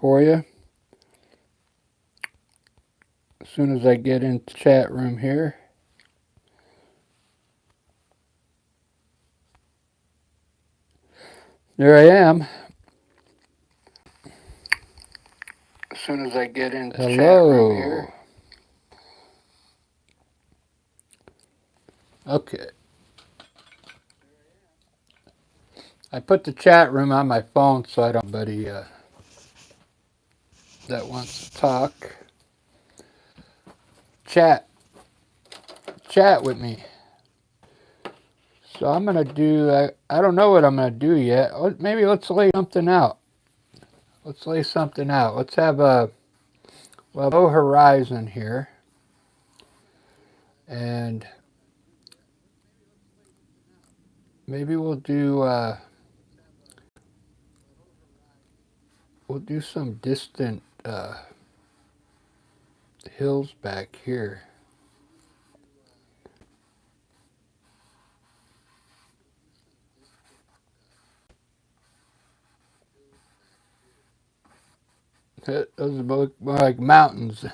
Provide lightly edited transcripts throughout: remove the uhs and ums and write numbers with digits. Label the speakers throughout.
Speaker 1: for you as soon as I get into the chat room here. There I am. As soon as I get into the chat room here. Okay. I put the chat room on my phone so I don't anybody that wants to talk. Chat with me. So I'm going to do, I don't know what I'm going to do yet. Maybe let's lay something out. Let's have a low horizon here. And maybe we'll do some distant hills back here. Those are more like mountains.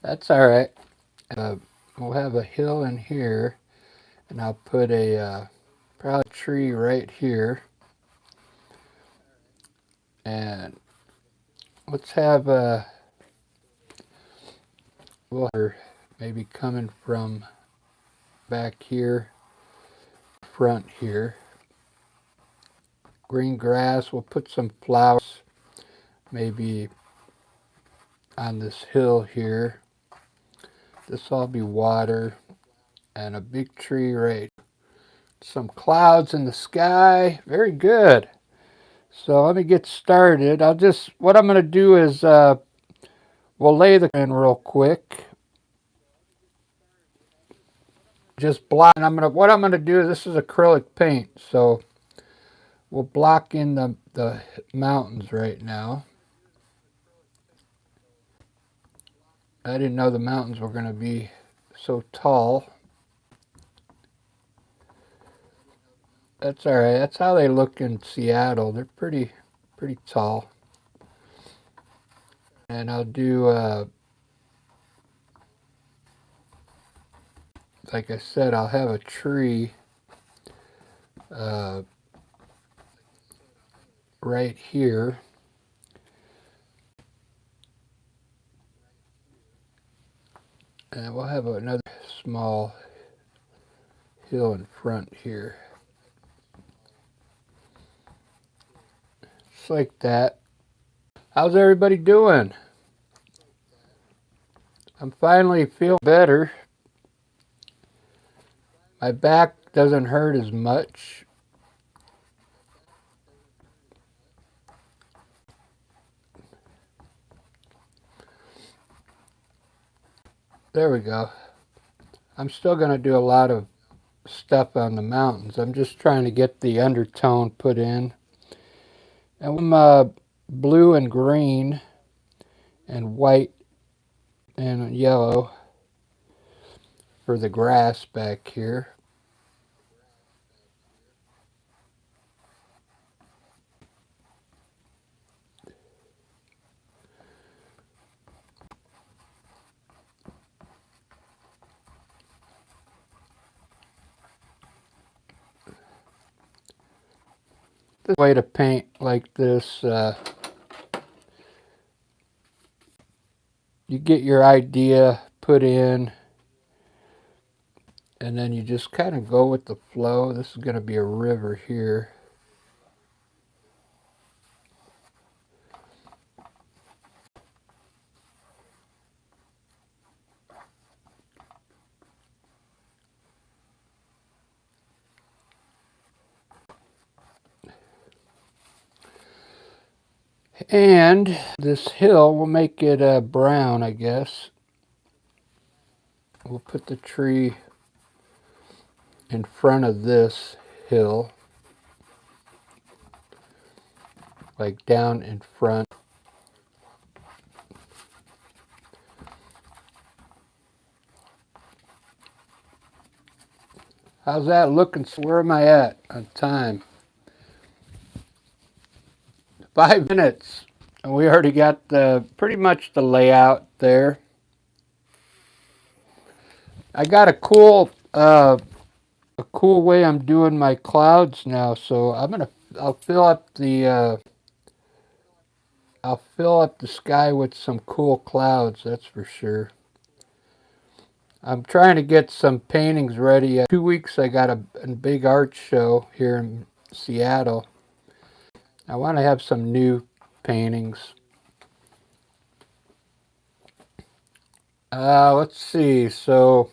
Speaker 1: That's all right. We'll have a hill in here, and I'll put a probably tree right here. And let's have a water maybe coming from back here, front here. Green grass. We'll put some flowers maybe on this hill here. This will be water and a big tree right. Some clouds in the sky. Very good. So let me get started. What I'm going to do is we'll lay the in real quick. Just block. And what I'm going to do, this is acrylic paint, so we'll block in the mountains right now. I didn't know the mountains were going to be so tall. That's all right. That's how they look in Seattle. They're pretty tall. And I'll do, like I said, I'll have a tree right here. And we'll have another small hill in front here. Just like that. How's everybody doing? I'm finally feeling better. My back doesn't hurt as much. There we go. I'm still going to do a lot of stuff on the mountains. I'm just trying to get the undertone put in. And I'm blue and green and white and yellow for the grass back here. The way to paint like this, you get your idea put in, and then you just kind of go with the flow. This is going to be a river here. And this hill, we'll make it brown, I guess. We'll put the tree in front of this hill, like down in front. How's that looking? Where am I at on time? 5 minutes. And we already got pretty much the layout there. I got a cool way I'm doing my clouds now, so I'll fill up the sky with some cool clouds, that's for sure. I'm trying to get some paintings ready. 2 weeks I got a big art show here in Seattle. I want to have some new paintings. Let's see. So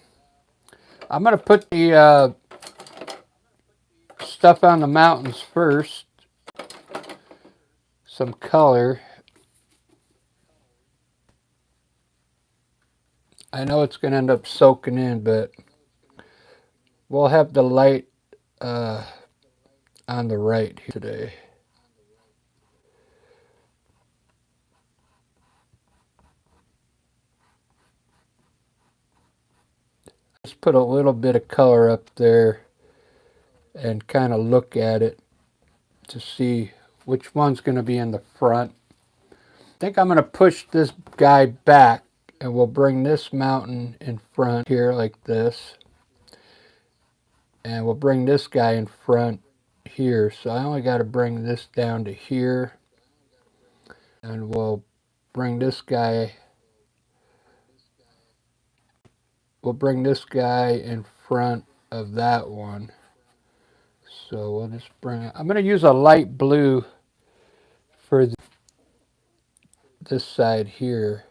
Speaker 1: I'm going to put the stuff on the mountains first. Some color. I know it's going to end up soaking in, but we'll have the light uh, on the right here today. Just put a little bit of color up there and kind of look at it to see which one's going to be in the front. I think I'm going to push this guy back, and we'll bring this mountain in front here like this. And we'll bring this guy in front here. So I only got to bring this down to here. And we'll bring this guy in front of that one. So we'll just bring it. I'm going to use a light blue for this side here.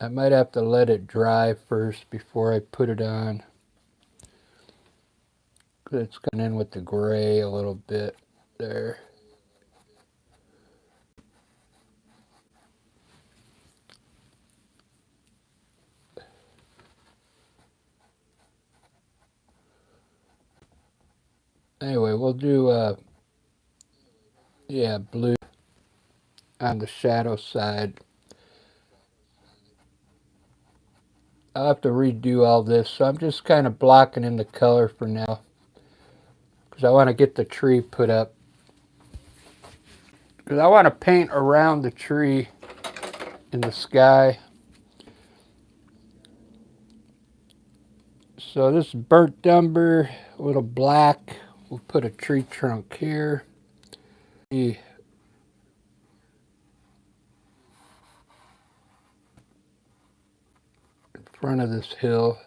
Speaker 1: I might have to let it dry first before I put it on. It's going in with the gray a little bit there. Anyway, we'll do blue on the shadow side. I'll have to redo all this, so I'm just kind of blocking in the color for now because I want to get the tree put up. Because I want to paint around the tree in the sky. So this is burnt umber, a little black. We'll put a tree trunk here. In front of this hill.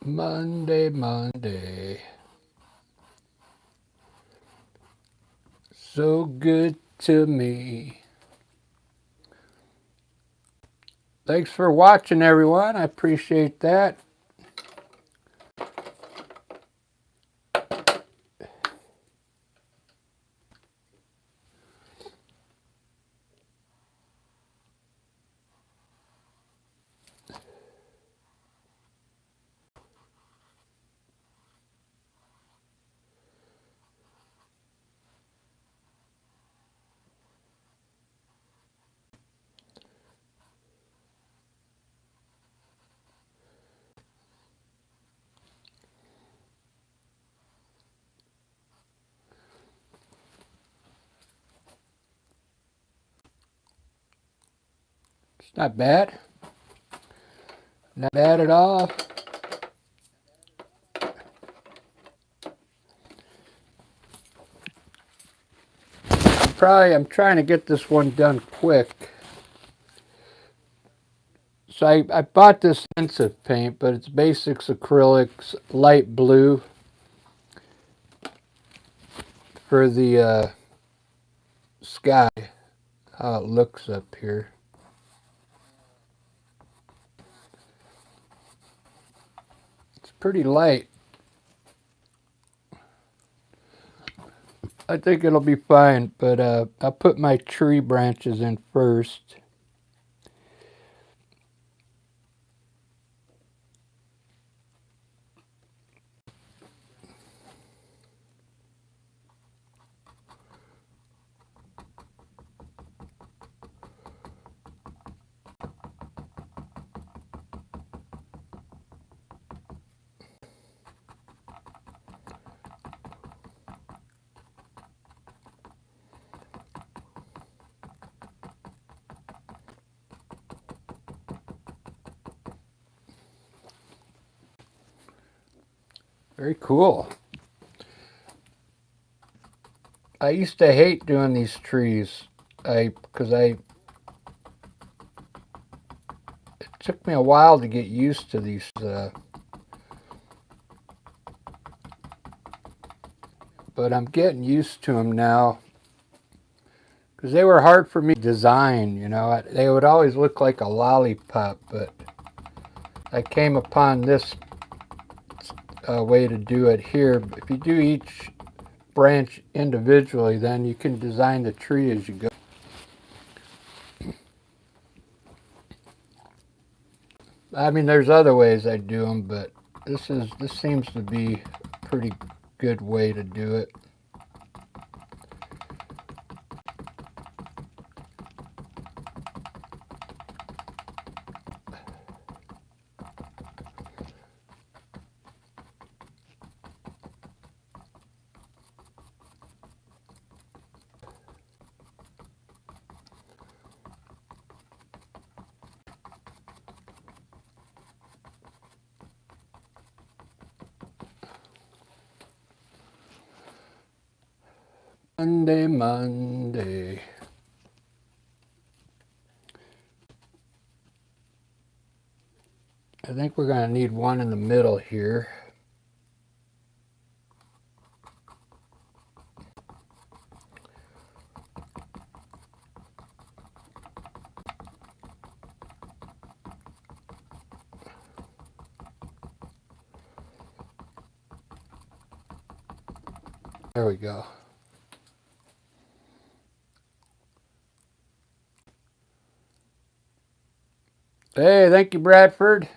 Speaker 1: Monday. So good to me. Thanks for watching, everyone. I appreciate that. It's not bad. Not bad at all. I'm trying to get this one done quick. So I bought this intensive paint, but it's basics acrylics, light blue for the sky, how it looks up here. It's pretty light. I think it'll be fine, but I'll put my tree branches in first. Very cool. I used to hate doing these trees. Because it took me a while to get used to these. But I'm getting used to them now. Because they were hard for me to design, you know. They would always look like a lollipop, but I came upon this way to do it here. If you do each branch individually, then you can design the tree as you go. I mean, there's other ways I do them, but this seems to be a pretty good way to do it. Monday, Monday. I think we're going to need one in the middle here. There we go. Hey, thank you, Bradford.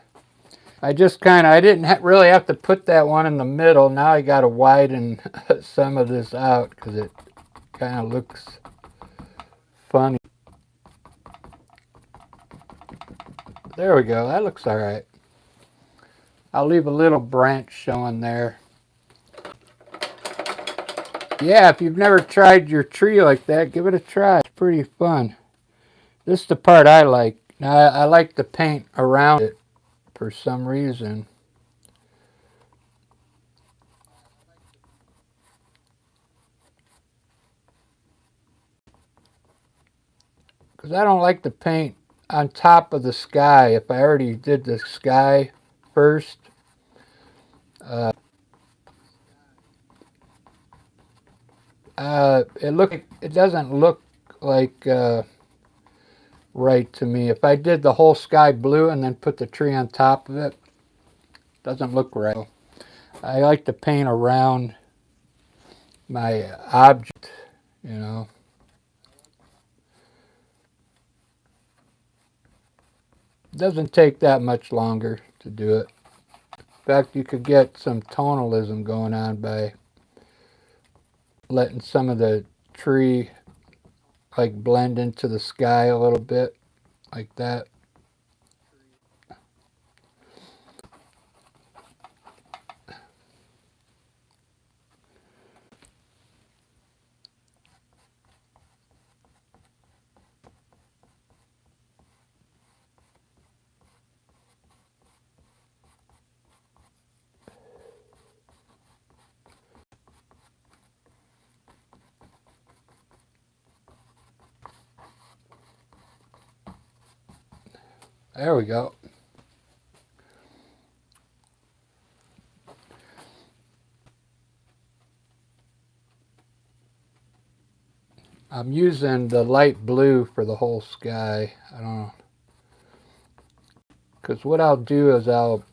Speaker 1: I didn't really have to put that one in the middle. Now I got to widen some of this out because it kind of looks funny. There we go. That looks all right. I'll leave a little branch showing there. Yeah, if you've never tried your tree like that, give it a try. It's pretty fun. This is the part I like. Now, I like to paint around it for some reason. Because I don't like to paint on top of the sky. If I already did the sky first, it doesn't look like right to me. If I did the whole sky blue and then put the tree on top of it, doesn't look right. I like to paint around my object, you know. It doesn't take that much longer to do it. In fact, you could get some tonalism going on by letting some of the tree like blend into the sky a little bit, like that. There we go. I'm using the light blue for the whole sky. I don't know. Because what I'll do is I'll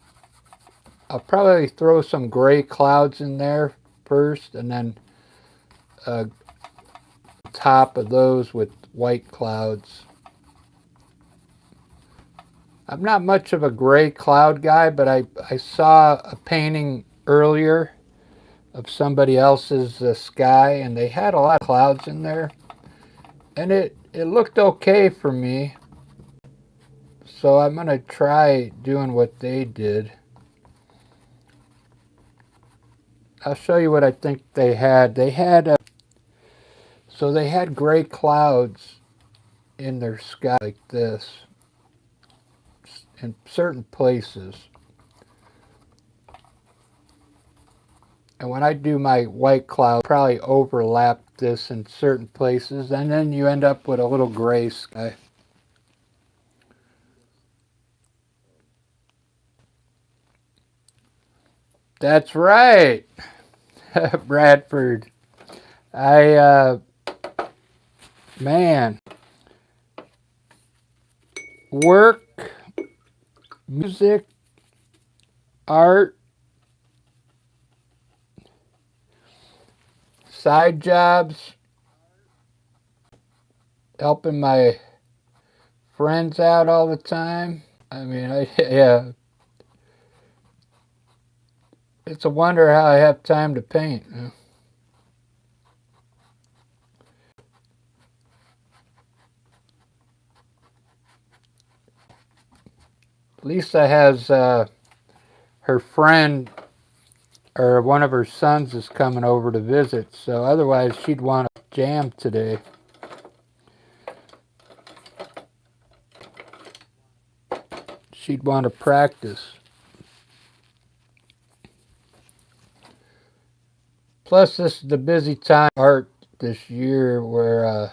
Speaker 1: probably throw some gray clouds in there first and then top of those with white clouds. I'm not much of a gray cloud guy, but I saw a painting earlier of somebody else's sky, and they had a lot of clouds in there, and it looked okay for me. So I'm going to try doing what they did. I'll show you what I think they had. So they had gray clouds in their sky like this in certain places. And when I do my white cloud, I'll probably overlap this in certain places, and then you end up with a little gray sky. That's right, Bradford. Man, work, music, art, side jobs, helping my friends out all the time. I mean, yeah. It's a wonder how I have time to paint. Lisa has her friend or one of her sons is coming over to visit, so otherwise she'd want to jam today. She'd want to practice. Plus, this is the busy time art this year where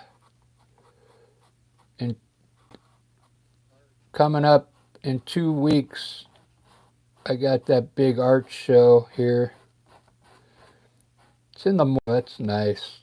Speaker 1: coming up in 2 weeks, I got that big art show here. It's in the morning. That's nice.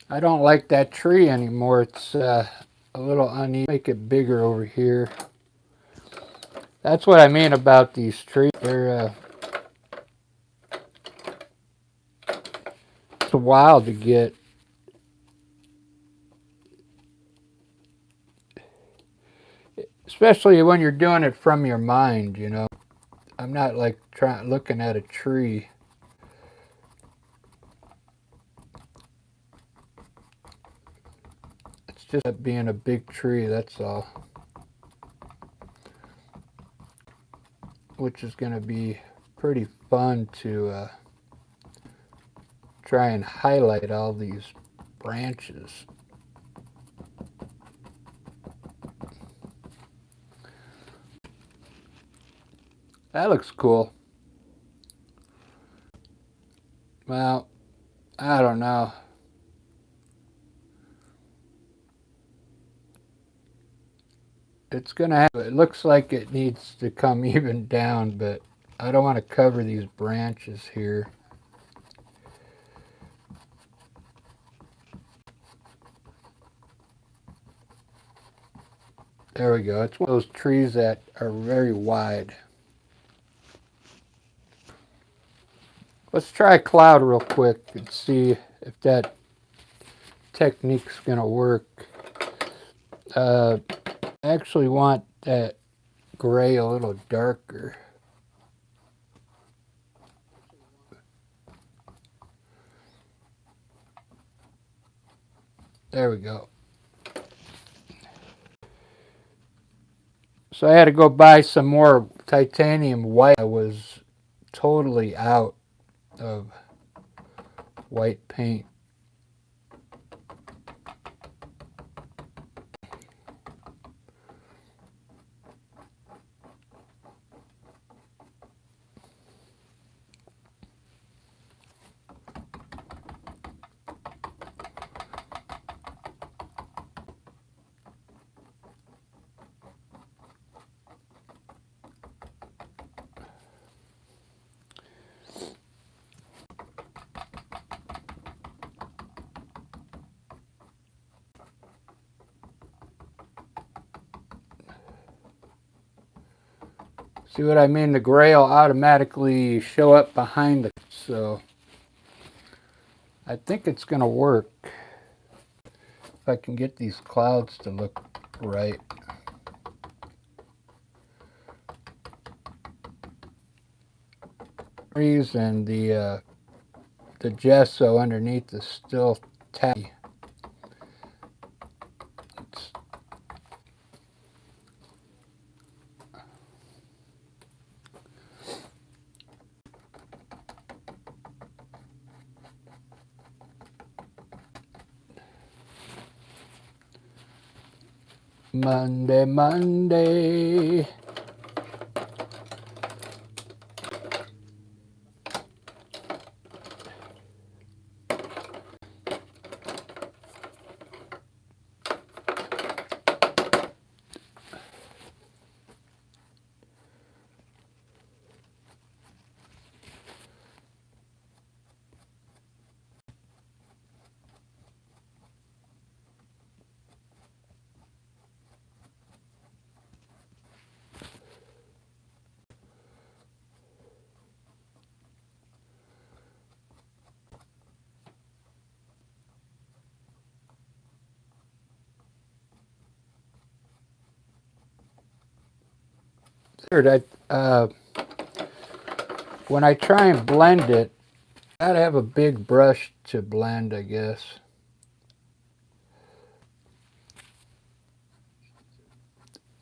Speaker 1: I don't like that tree anymore. It's a little uneven. Make it bigger over here. That's what I mean about these trees. They're it's a while to get. Especially when you're doing it from your mind, you know. I'm not like looking at a tree. It's just being a big tree, that's all. Which is going to be pretty fun to try and highlight all these branches. That looks cool. Well, I don't know. It's gonna have, it looks like it needs to come even down, but I don't want to cover these branches here. There we go. It's one of those trees that are very wide. Let's try cloud real quick and see if that technique's gonna work. I actually want that gray a little darker. There we go. So I had to go buy some more titanium white. I was totally out of white paint. See what I mean? The gray will automatically show up behind it. So I think it's going to work if I can get these clouds to look right. Reason the gesso underneath is still tacky. Monday, Monday. Third, when I try and blend it, I gotta have a big brush to blend, I guess.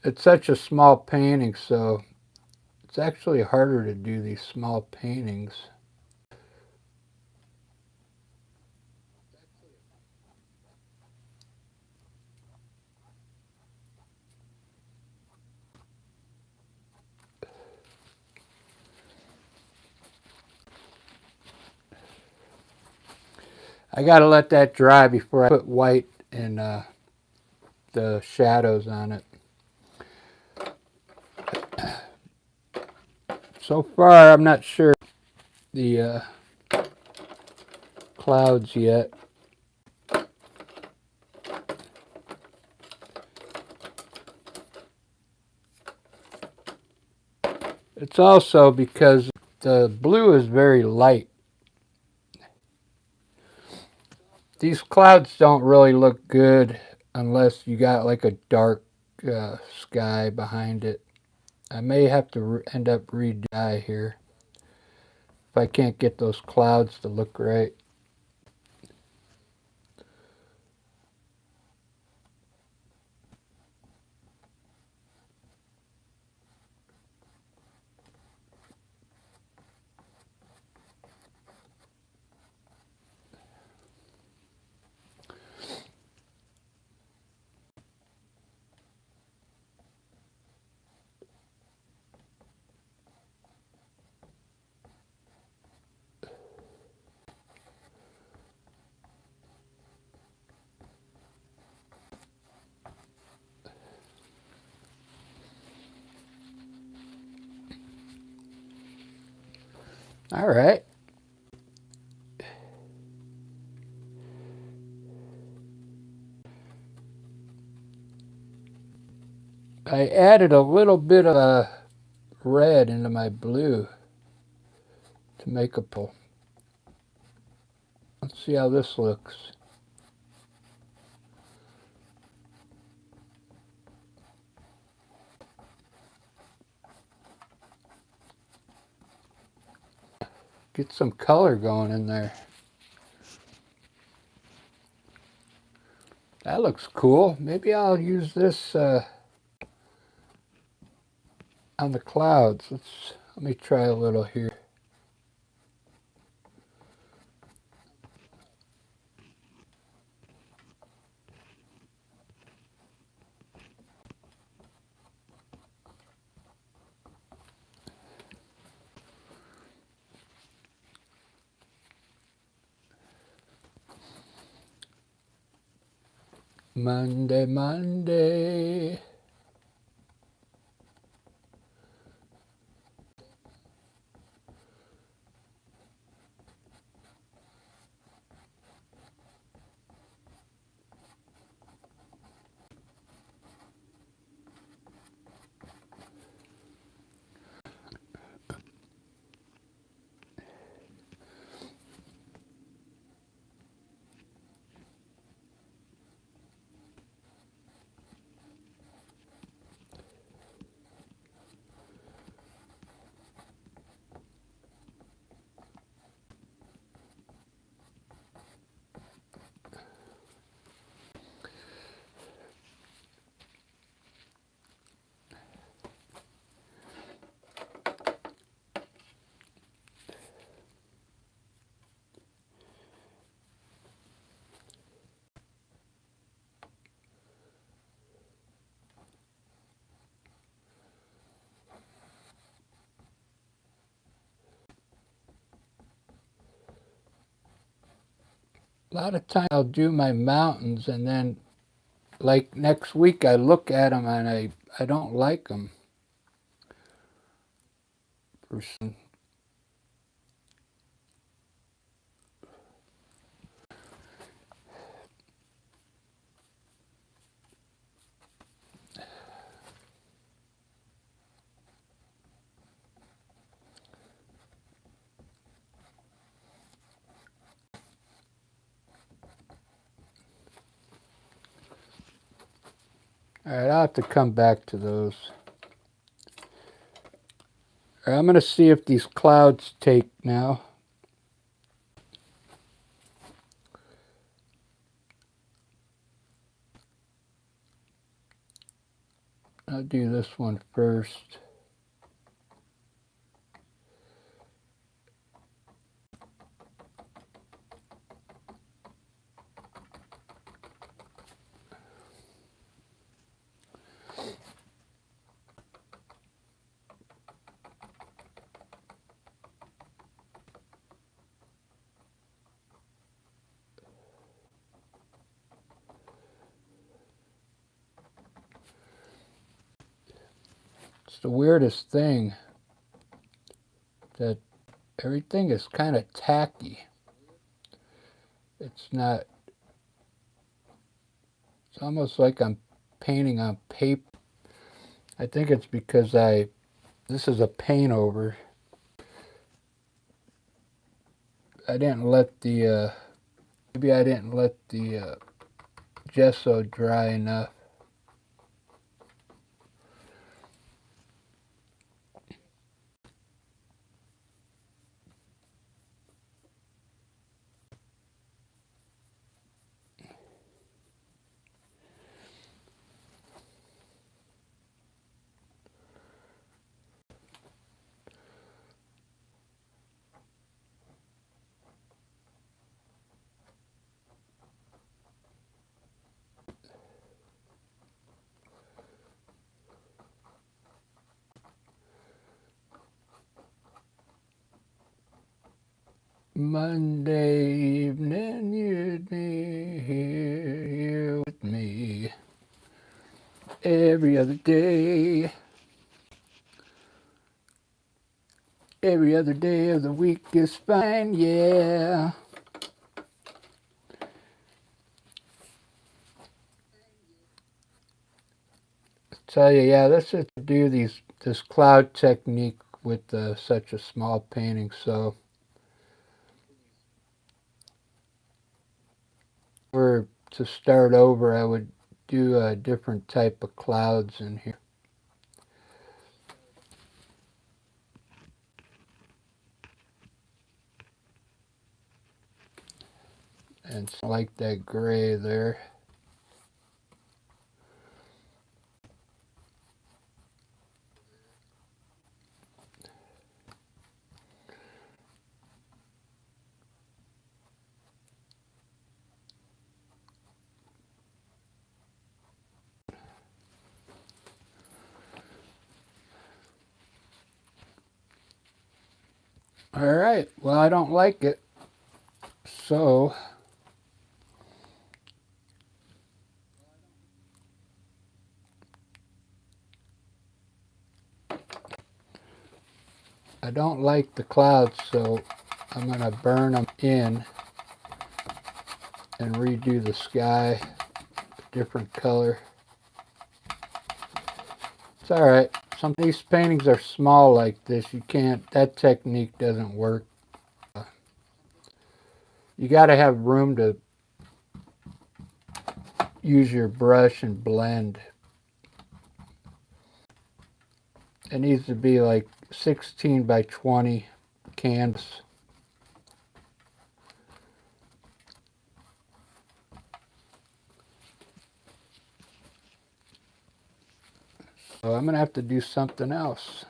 Speaker 1: It's such a small painting, so it's actually harder to do these small paintings. I gotta let that dry before I put white and the shadows on it. So far, I'm not sure the clouds yet. It's also because the blue is very light. These clouds don't really look good unless you got like a dark sky behind it. I may have to end up re-dye here if I can't get those clouds to look right. All right. I added a little bit of red into my blue to make a pull. Let's see how this looks. Get some color going in there. That looks cool. Maybe I'll use this on the clouds. Let me try a little here. Monday, Monday. A lot of times I'll do my mountains, and then like next week I look at them and I don't like them. For some, all right, I'll have to come back to those. All right, I'm going to see if these clouds take now. I'll do this one first. It's the weirdest thing that everything is kind of tacky. It's not, it's almost like I'm painting on paper. I think it's because this is a paint over. I didn't let the, maybe I didn't let the gesso dry enough. Monday evening, you'd be here with me every other day. Every other day of the week is fine, yeah. I tell you, yeah, this is to do this cloud technique with such a small painting. So, for to start over, I would do a different type of clouds in here. And so like that gray there. All right, well, I don't like it. So, I don't like the clouds, so I'm going to burn them in and redo the sky a different color. It's all right. Some of these paintings are small like this. You can't, that technique doesn't work. You got to have room to use your brush and blend. It needs to be like 16 by 20 canvas. So I'm going to have to do something else.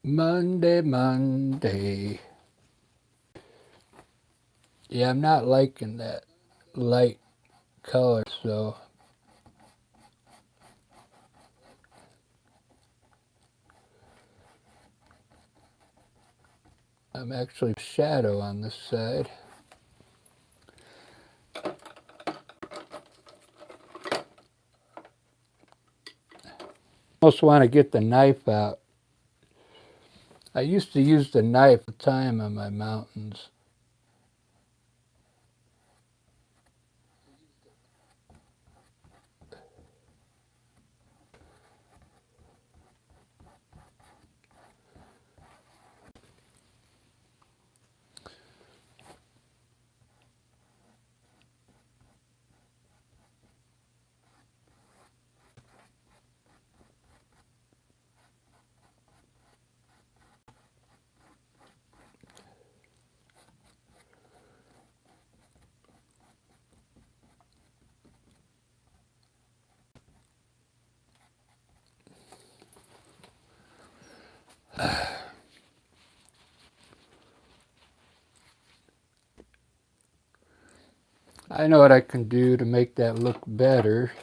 Speaker 1: Monday, Monday. Yeah, I'm not liking that light color, so I'm actually shadow on this side. Almost want to get the knife out. I used to use the knife all the time on my mountains. I know what I can do to make that look better.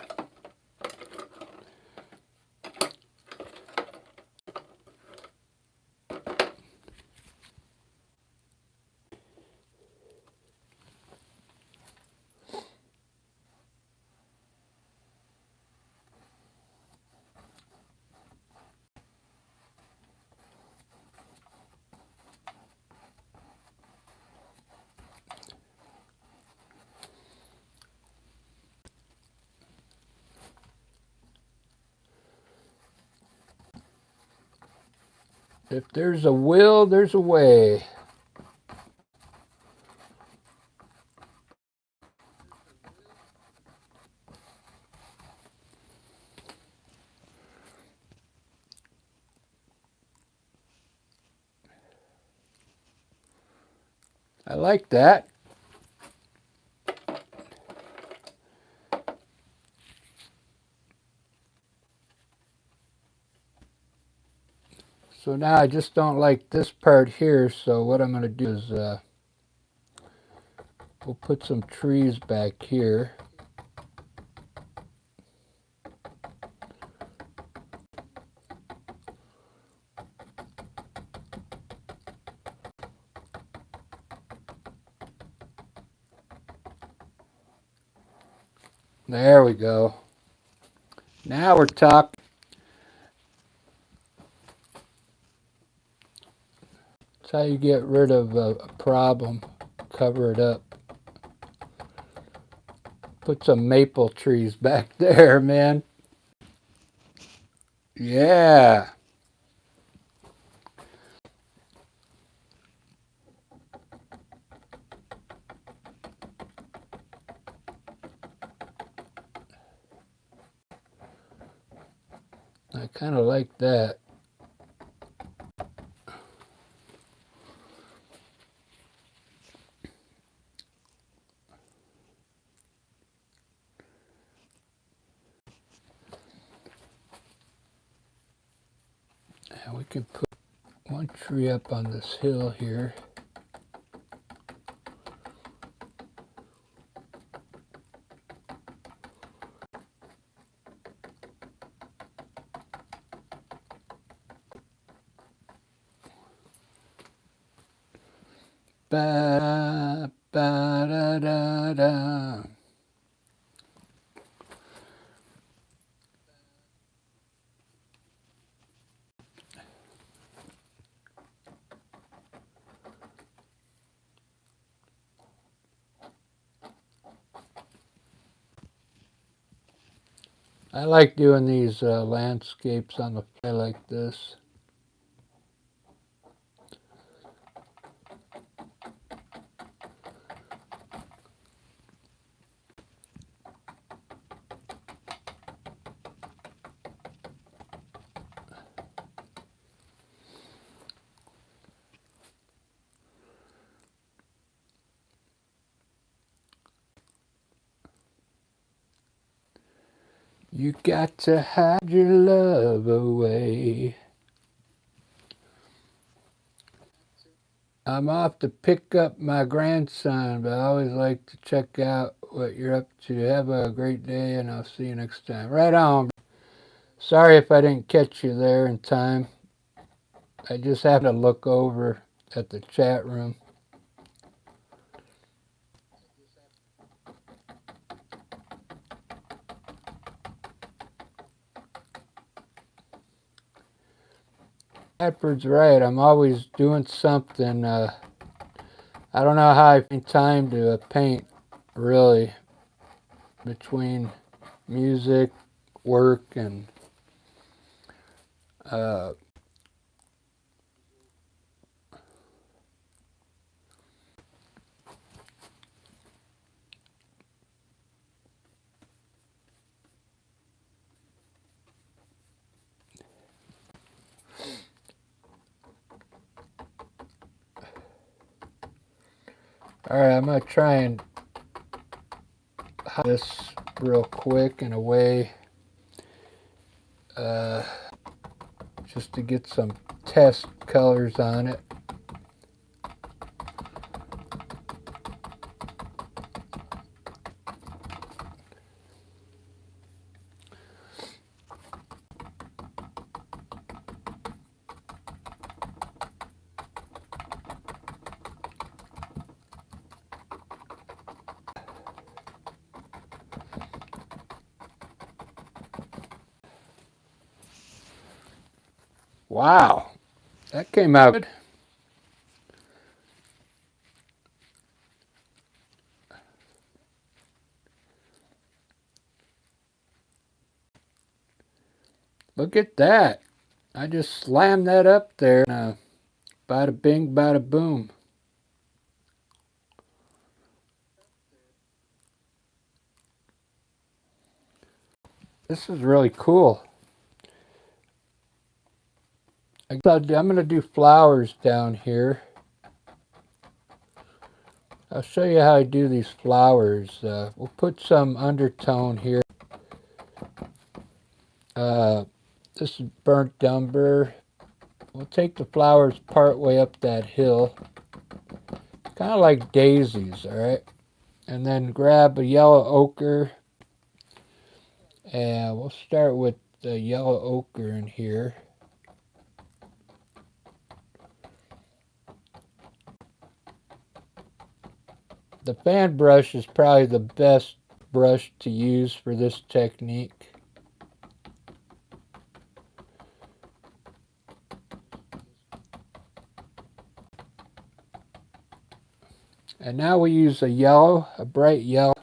Speaker 1: If there's a will, there's a way. I like that. So now I just don't like this part here, so what I'm going to do is we'll put some trees back here. There we go. Now we're talking. That's how you get rid of a problem. Cover it up. Put some maple trees back there, man. Yeah. I kind of like that. And we can put one tree up on this hill here. Ba, ba, da, da, da. I like doing these landscapes on the fly like this. You got to hide your love away. I'm off to pick up my grandson, but I always like to check out what you're up to. Have a great day, and I'll see you next time. Right on. Sorry if I didn't catch you there in time. I just happened to look over at the chat room. Bradford's right. I'm always doing something. I don't know how I find time to paint, really, between music, work, and uh, all right, I'm gonna try and hide this real quick in a way, uh, just to get some test colors on it. Wow, that came out good. Look at that. I just slammed that up there. Bada bing, bada boom. This is really cool. I'm going to do flowers down here. I'll show you how I do these flowers. We'll put some undertone here. This is burnt umber. We'll take the flowers part way up that hill. Kind of like daisies, all right? And then grab a yellow ochre. And we'll start with the yellow ochre in here. The fan brush is probably the best brush to use for this technique. And now we use a bright yellow.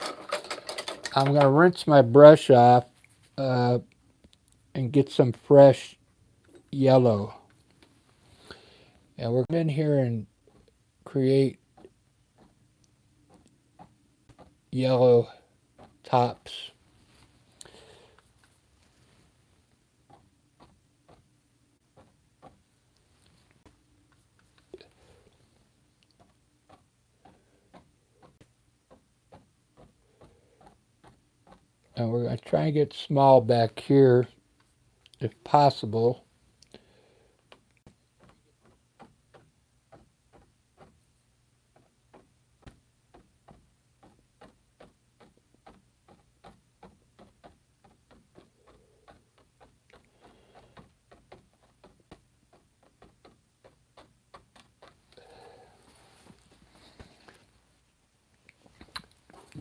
Speaker 1: I'm going to rinse my brush off and get some fresh yellow. And we're in here and create yellow tops. And we're going to try and get small back here if possible.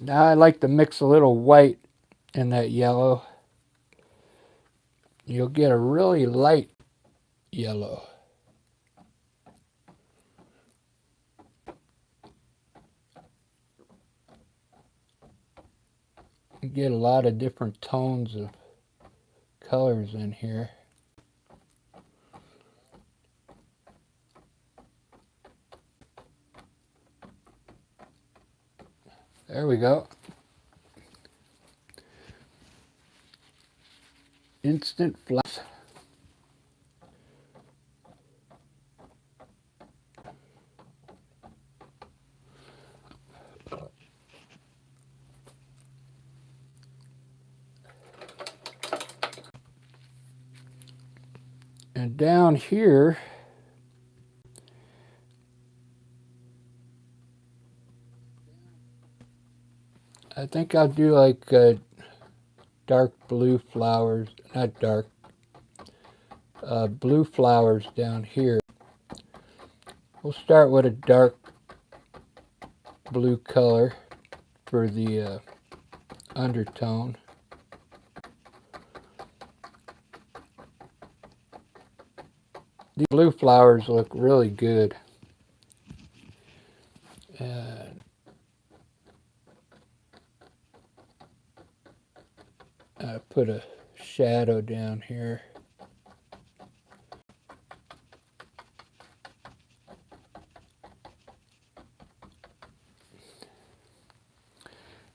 Speaker 1: Now I like to mix a little white in that yellow. You'll get a really light yellow. You get a lot of different tones of colors in here. There we go. Instant flash. And down here, I think I'll do like dark blue flowers, not dark, blue flowers down here. We'll start with a dark blue color for the undertone. These blue flowers look really good. And I put a shadow down here.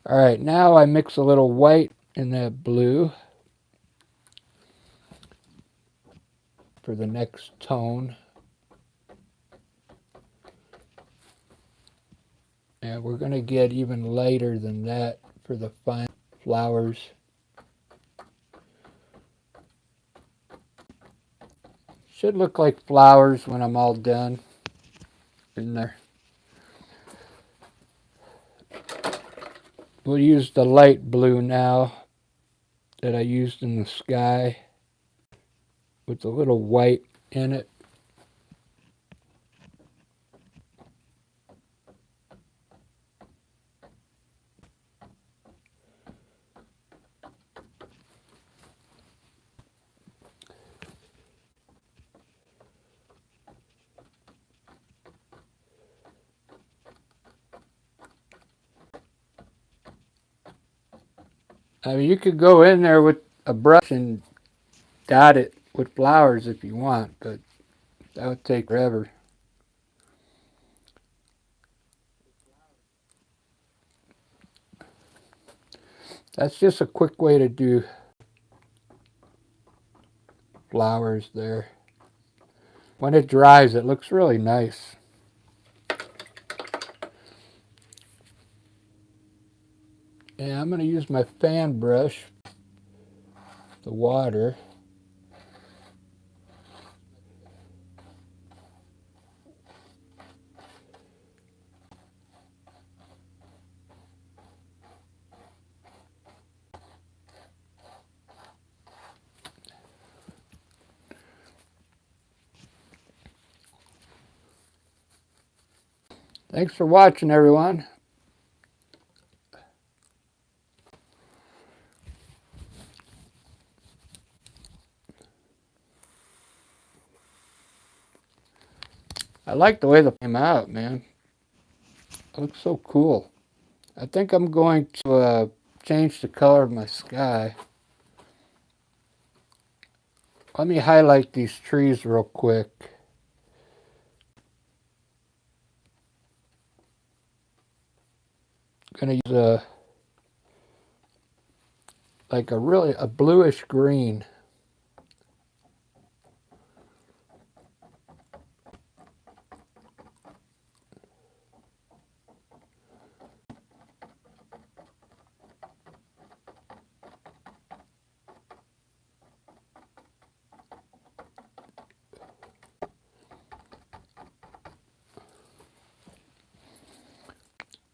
Speaker 1: All right, now I mix a little white in that blue for the next tone. And we're going to get even lighter than that for the fine flowers. Should look like flowers when I'm all done in there. We'll use the light blue now that I used in the sky with a little white in it. I mean, you could go in there with a brush and dot it with flowers if you want, but that would take forever. That's just a quick way to do flowers there. When it dries, it looks really nice. And I'm going to use my fan brush, the water. Thanks for watching, everyone. I like the way they came out, man. It looks so cool. I think I'm going to change the color of my sky. Let me highlight these trees real quick. I'm going to use like a bluish green.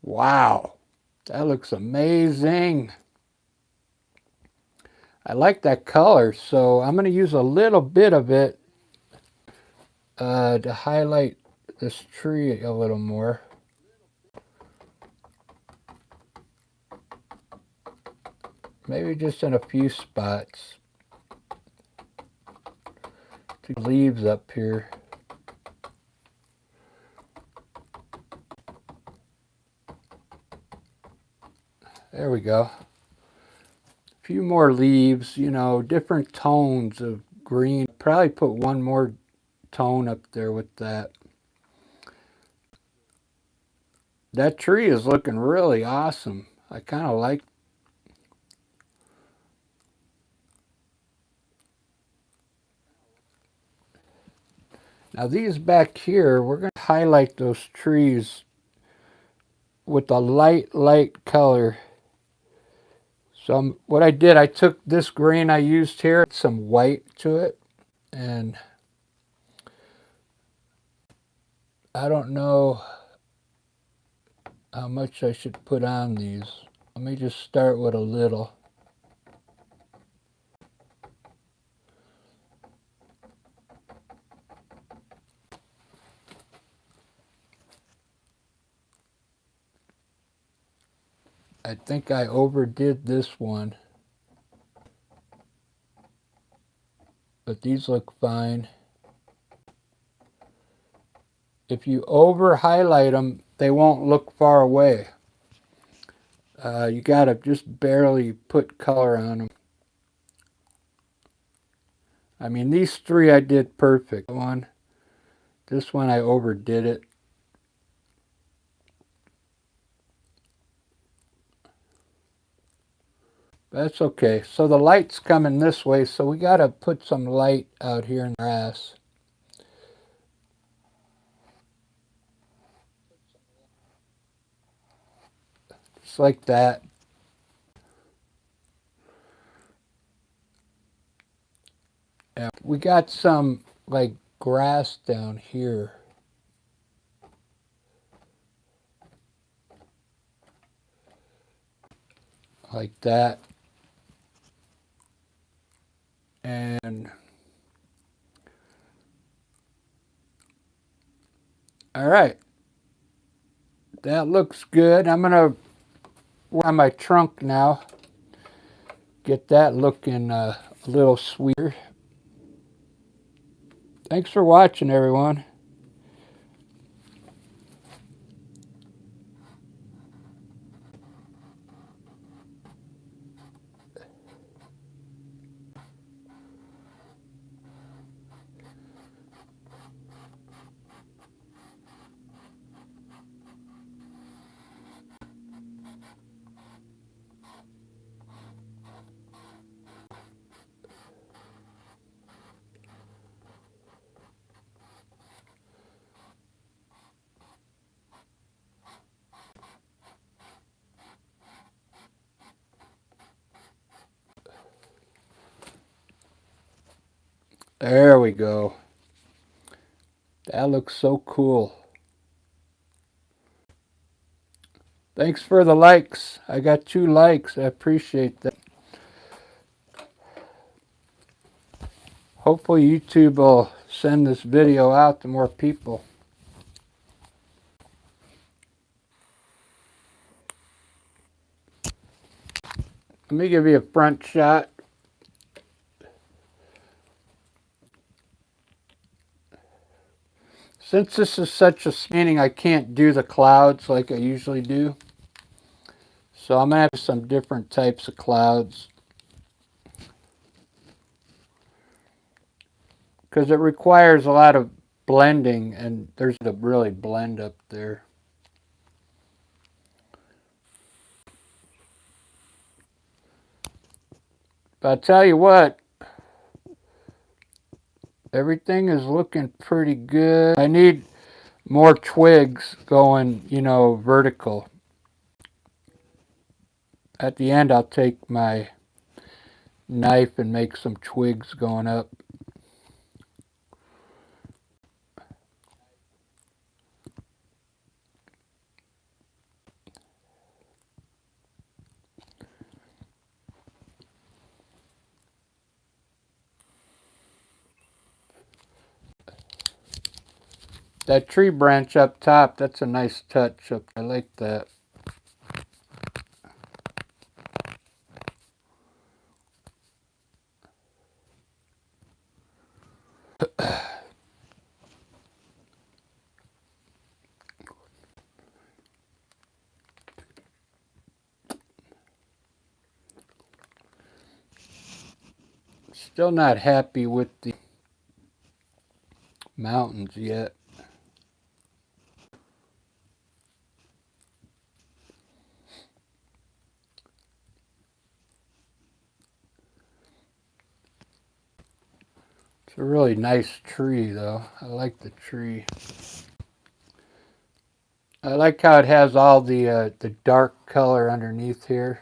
Speaker 1: Wow, that looks amazing. I like that color, so I'm going to use a little bit of it to highlight this tree a little more. Maybe just in a few spots. The leaves up here. There we go. A few more leaves, you know, different tones of green. Probably put one more tone up there with that. That tree is looking really awesome. I kind of like. Now these back here, we're going to highlight those trees with a light color. So what I did, I took this green I used here, some white to it, and I don't know how much I should put on these. Let me just start with a little. I think I overdid this one, but these look fine. If you over highlight them, they won't look far away. You gotta just barely put color on them. I mean, these three I did perfect. This one I overdid it. That's okay. So the light's coming this way, so we gotta put some light out here in the grass. Just like that. And we got some like grass down here. Like that. And all right. That looks good. I'm gonna work on my trunk now. Get that looking a little sweeter. Thanks for watching, everyone. There we go. That looks so cool. Thanks for the likes. I got 2 likes. I appreciate that. Hopefully YouTube will send this video out to more people. Let me give you a front shot. Since this is such a painting, I can't do the clouds like I usually do. So I'm going to have some different types of clouds. Because it requires a lot of blending, and there's a really blend up there. But I'll tell you what, everything is looking pretty good. I need more twigs going, vertical. At the end, I'll take my knife and make some twigs going up. That tree branch up top, that's a nice touch up. I like that. Still not happy with the mountains yet. It's a really nice tree though. I like the tree. I like how it has all the dark color underneath here.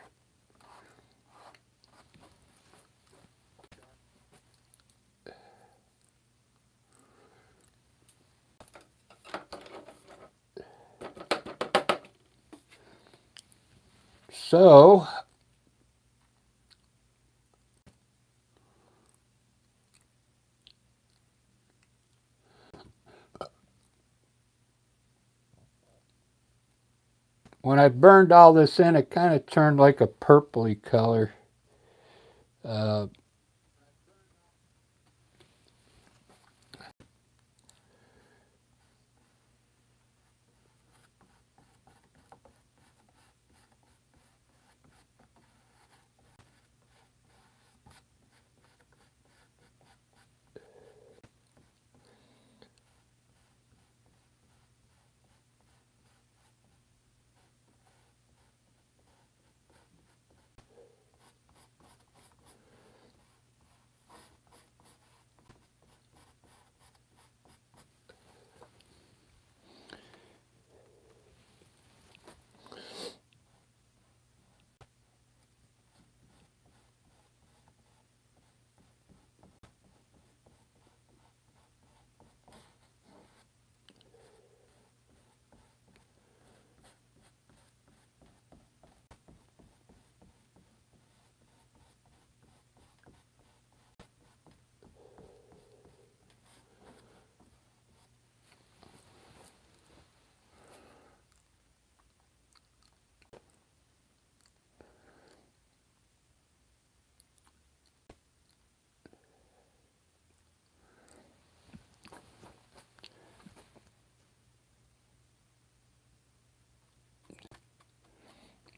Speaker 1: So when I burned all this in, it kind of turned like a purpley color. Uh,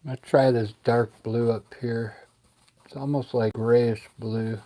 Speaker 1: I'm going to try this dark blue up here. It's almost like grayish blue.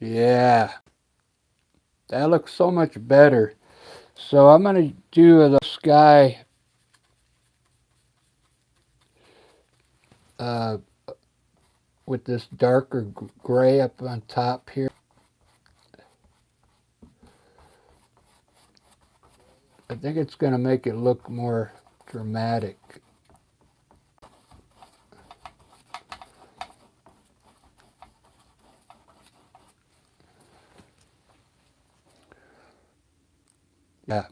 Speaker 1: Yeah, that looks so much better. So I'm going to do the sky uh, with this darker gray up on top here. I think it's going to make it look more dramatic. Yeah,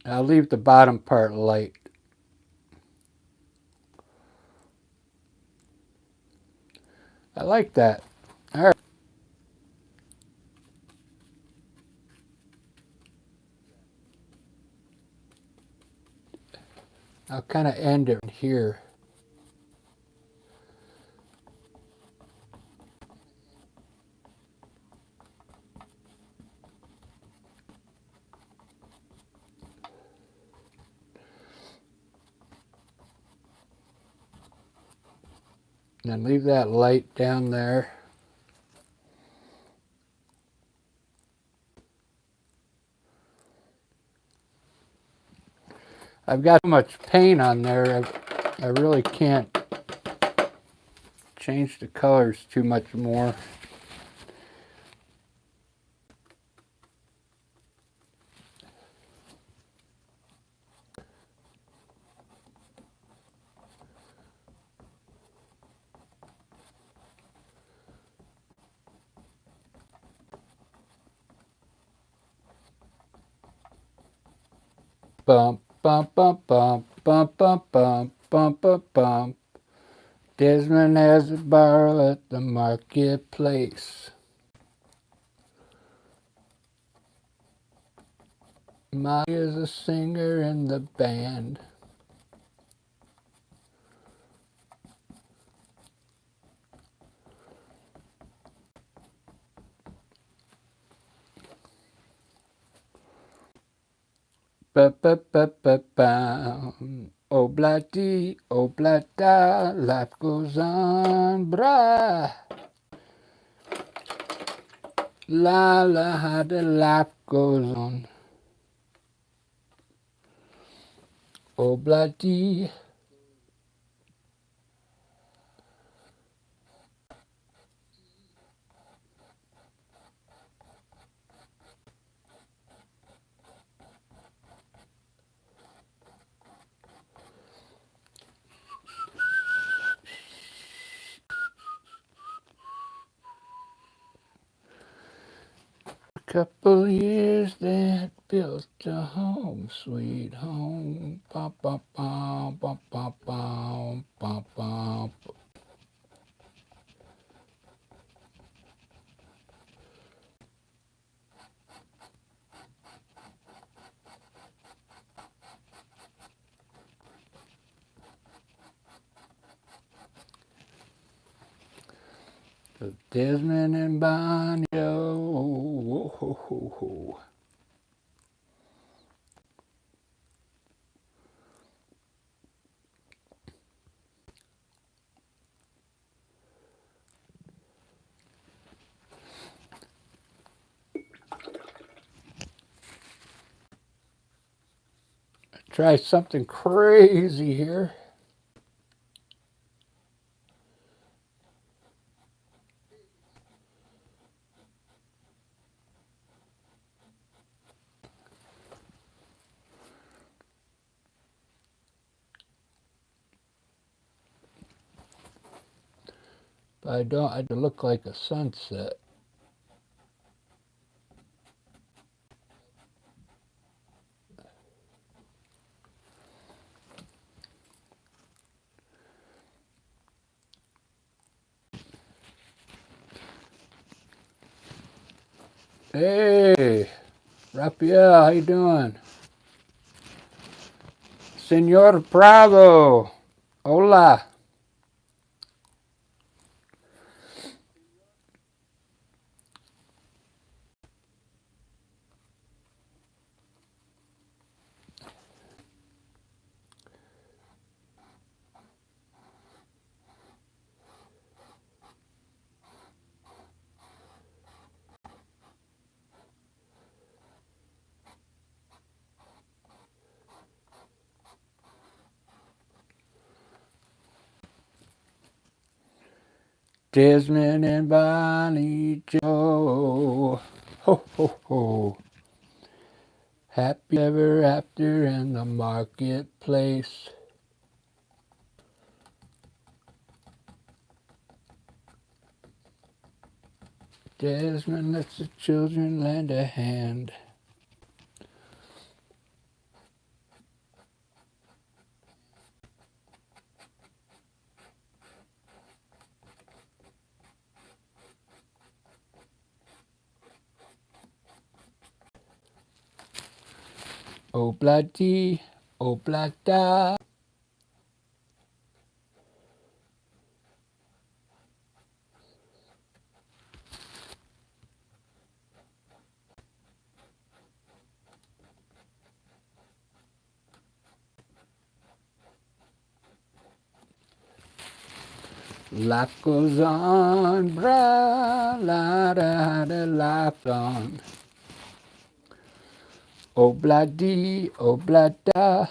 Speaker 1: I'll leave the bottom part light. I like that. All right. I'll kind of end it here. And then leave that light down there. I've got so much paint on there, I really can't change the colors too much more. Bump, bump, bump, bump, bump, bump, bump, bump, bump, bump. Desmond has a barrel at the marketplace. Molly is a singer in the band. Ba-ba-ba-ba-bam. Obla-dee, obla-da, life goes on, brah. La la, how the life goes on. Obladi. Couple years that built a home, sweet home. Ba ba ba ba ba ba ba ba. Desmond and Bonnie. Oh, ho, ho, ho. Try something crazy here. But I don't. I look like a sunset. Hey, Rafael, how you doing? Senor Prado. Hola. Desmond and Bonnie Joe. Ho, ho, ho. Happy ever after in the marketplace. Desmond lets the children lend a hand. Obladi, oblada. Life goes on, brah, la da da, life on. Obladi, oblada.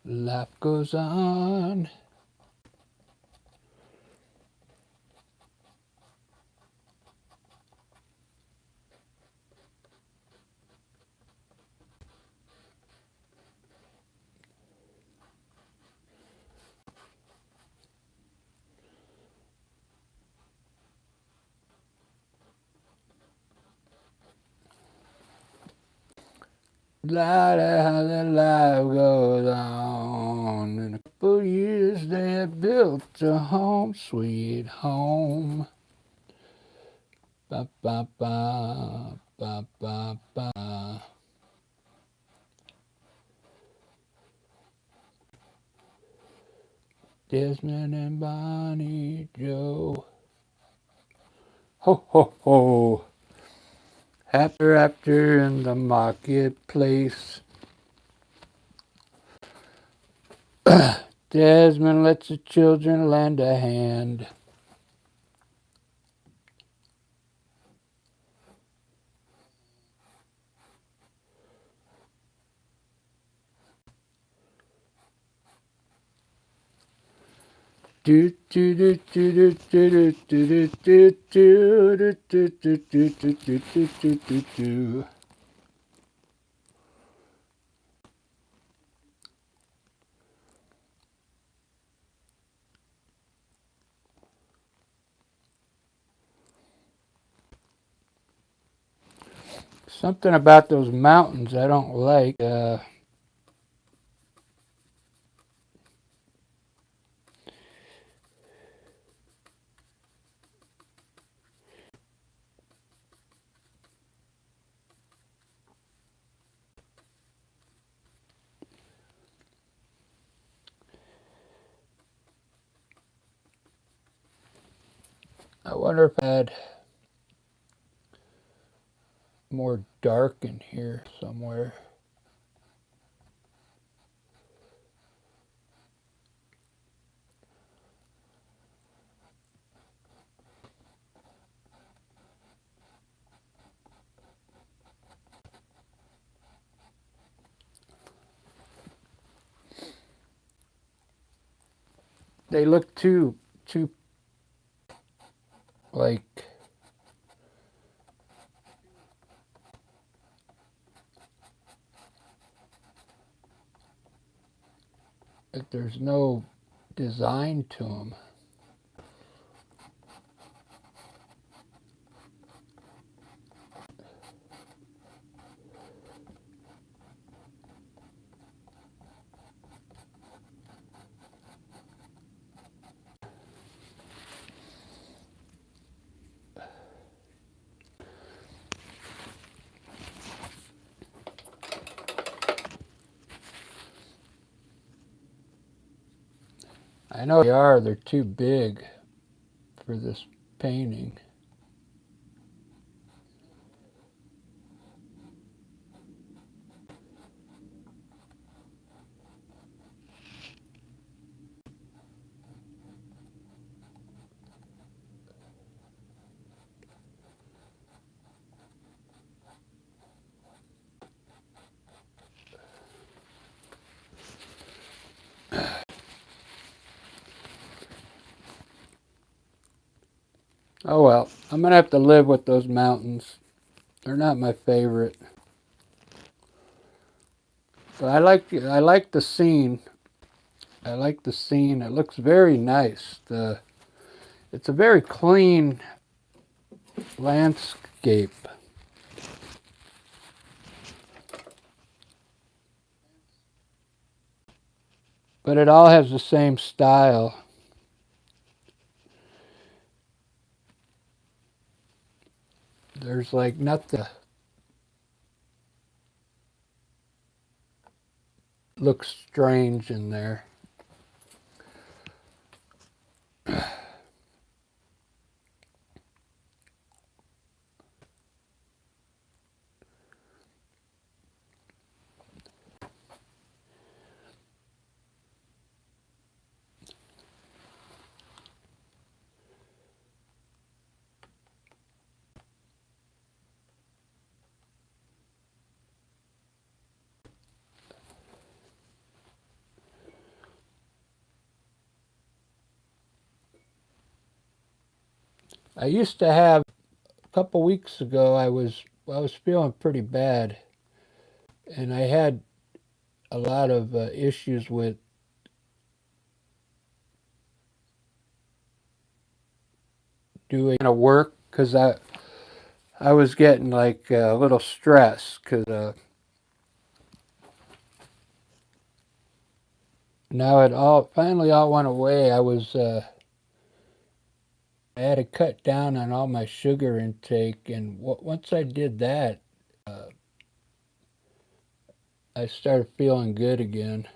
Speaker 1: Life goes on. La da da, life goes on. In a couple years they had built a home, sweet home. Ba ba ba ba ba ba. Desmond and Bonnie Joe. Ho ho ho. Happy after in the marketplace. Desmond lets the children lend a hand. Do do do do do do do do do do do do do do do do do do do. Something about those mountains I don't like. I wonder if I had more dark in here somewhere. They look too like there's no design to them. I know they are. They're too big for this painting. Oh well, I'm gonna have to live with those mountains. They're not my favorite. But I like the scene. I like the scene. It looks very nice. It's a very clean landscape. But it all has the same style. There's like nothing looks strange in there. I used to have a couple weeks ago. I was feeling pretty bad, and I had a lot of issues with doing work because I was getting like a little stressed because now it all finally all went away. I had to cut down on all my sugar intake, and once I did that, uh, I started feeling good again.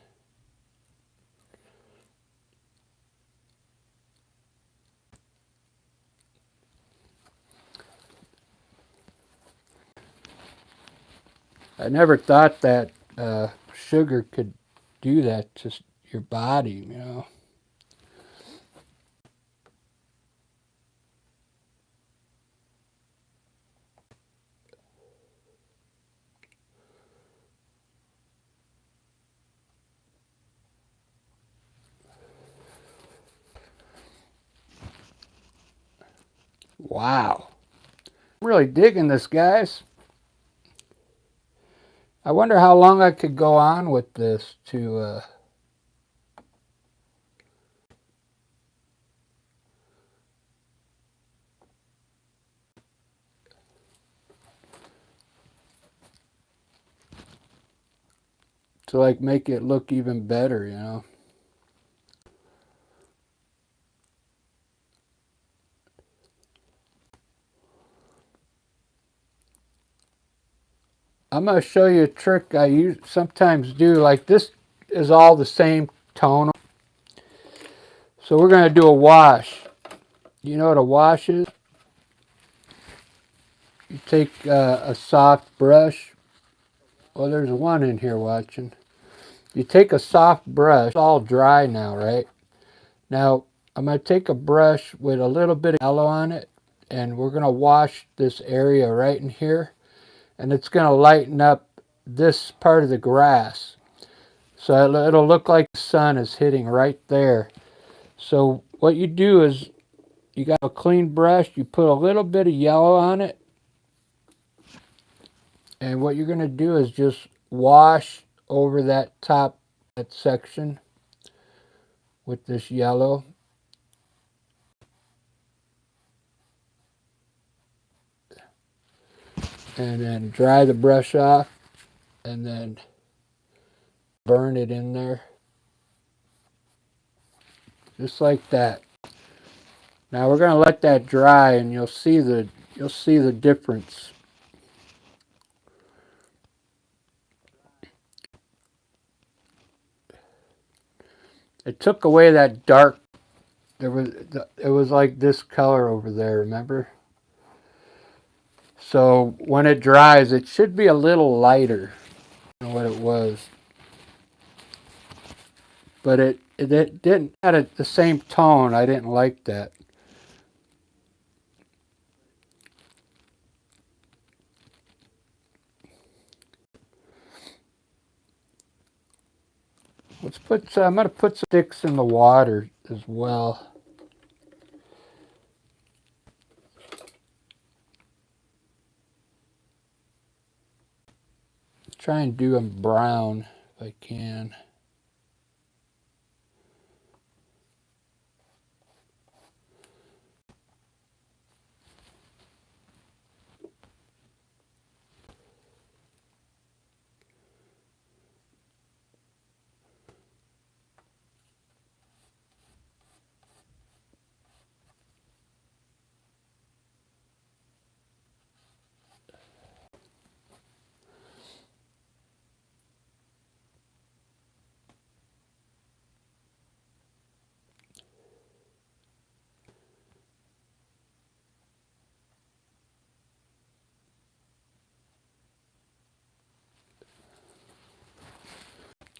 Speaker 1: I never thought that sugar could do that to your body, you know. Wow. I'm really digging this, guys. I wonder how long I could go on with this to like make it look even better, you know. I'm going to show you a trick I sometimes do. Like this is all the same tone. So we're going to do a wash. You know what a wash is? You take a soft brush. Well, there's one in here watching. You take a soft brush. It's all dry now, right? Now, I'm going to take a brush with a little bit of yellow on it, and we're going to wash this area right in here. And it's going to lighten up this part of the grass. So it'll look like the sun is hitting right there. So what you do is you got a clean brush, you put a little bit of yellow on it, and what you're going to do is just wash over that top that section with this yellow. And then dry the brush off and then burn it in there. Just like that. Now we're going to let that dry and you'll see the difference. It took away that dark. It was like this color over there, remember? So when it dries, it should be a little lighter than what it was. But it didn't have the same tone. I didn't like that. I'm going to put some sticks in the water as well. Try and do them brown if I can.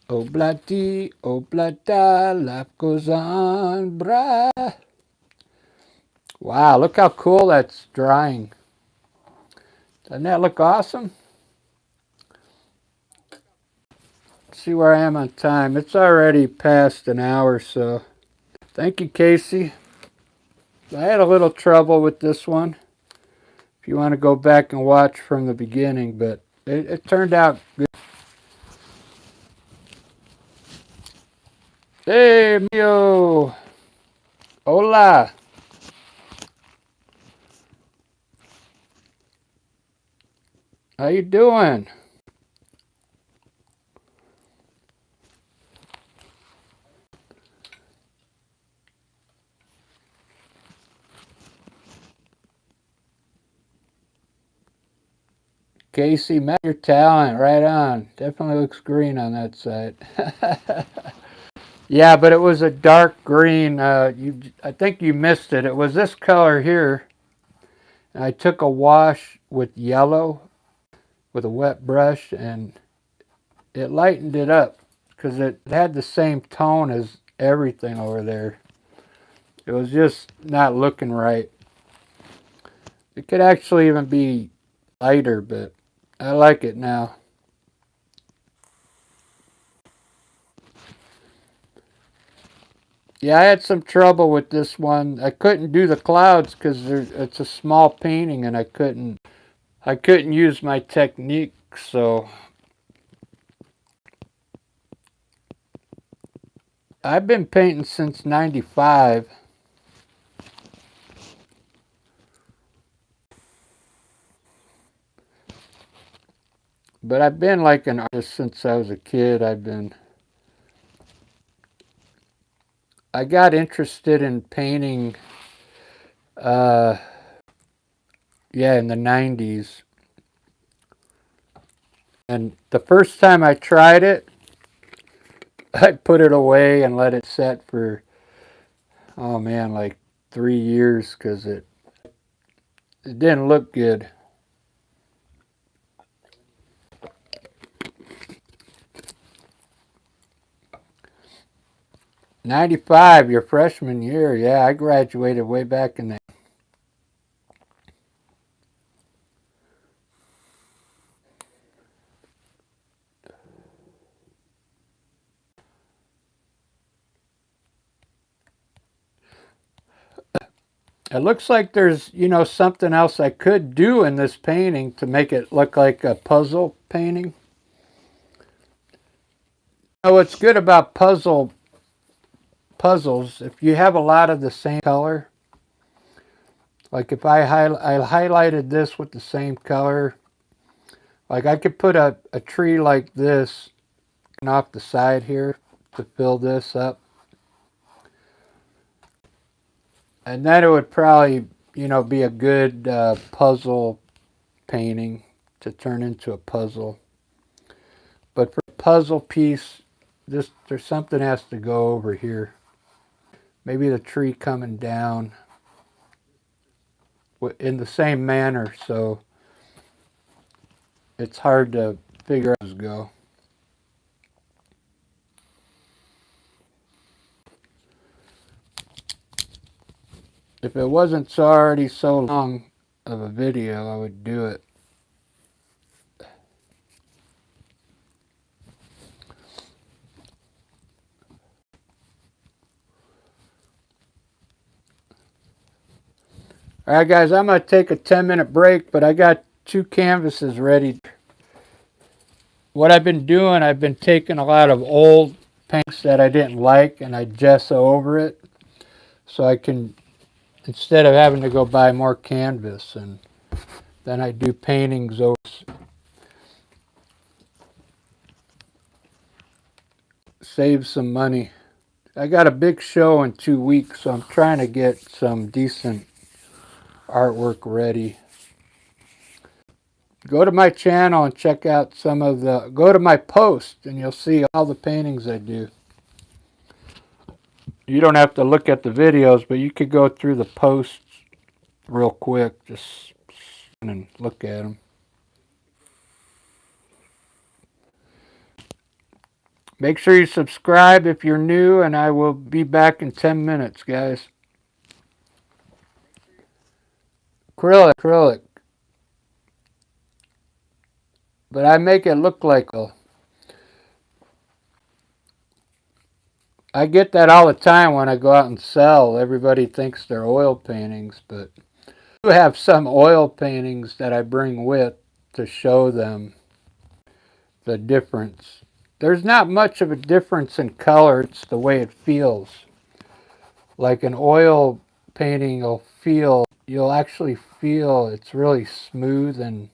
Speaker 1: Oblati, oblata, life goes on, brah. Wow, look how cool that's drying. Doesn't that look awesome? Let's see where I am on time. It's already past an hour, so thank you, Casey. I had a little trouble with this one. If you want to go back and watch from the beginning, but it turned out good. Hey, mio. Hola. How you doing? Casey, met your talent. Right on. Definitely looks green on that side. Yeah, but it was a dark green. I think you missed it. It was this color here. And I took a wash with yellow with a wet brush, and it lightened it up. because it had the same tone as everything over there. It was just not looking right. It could actually even be lighter, but I like it now. Yeah, I had some trouble with this one. I couldn't do the clouds because it's a small painting, and I couldn't use my technique. So I've been painting since '95. But I've been like an artist since I was a kid. I got interested in painting, uh, yeah, in the '90s. And the first time I tried it, I put it away and let it set for, oh man, like 3 years because it didn't look good. '95, your freshman year, yeah, I graduated way back in the. It looks like there's, something else I could do in this painting to make it look like a puzzle painting. What's good about puzzles, if you have a lot of the same color, like if I highlighted this with the same color, like I could put a tree like this off the side here to fill this up. And then it would probably, be a good puzzle painting to turn into a puzzle. But for a puzzle piece, there's something has to go over here. Maybe the tree coming down in the same manner, so it's hard to figure out how to go. If it wasn't already so long of a video, I would do it. Alright guys, I'm going to take a 10-minute break, but I got 2 canvases ready. What I've been doing, I've been taking a lot of old paints that I didn't like and I gesso over it so I can, instead of having to go buy more canvas, and then I do paintings over. Save some money. I got a big show in 2 weeks, so I'm trying to get some decent artwork ready. Go to my channel and check out go to my post and you'll see all the paintings I do. You don't have to look at the videos, but you could go through the posts real quick, just and look at them. Make sure you subscribe if you're new, and I will be back in 10 minutes, guys. Acrylic. But I make it look like, I get that all the time when I go out and sell. Everybody thinks they're oil paintings, but I do have some oil paintings that I bring with to show them the difference. There's not much of a difference in color, it's the way it feels. Like an oil painting you'll actually feel it's really smooth, and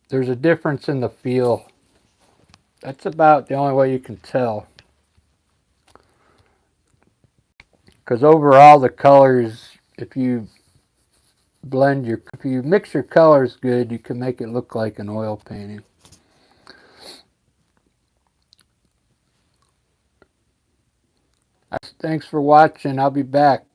Speaker 1: there's a difference in the feel. That's about the only way you can tell. Because overall the colors, if you mix your colors good, you can make it look like an oil painting. Thanks for watching. I'll be back.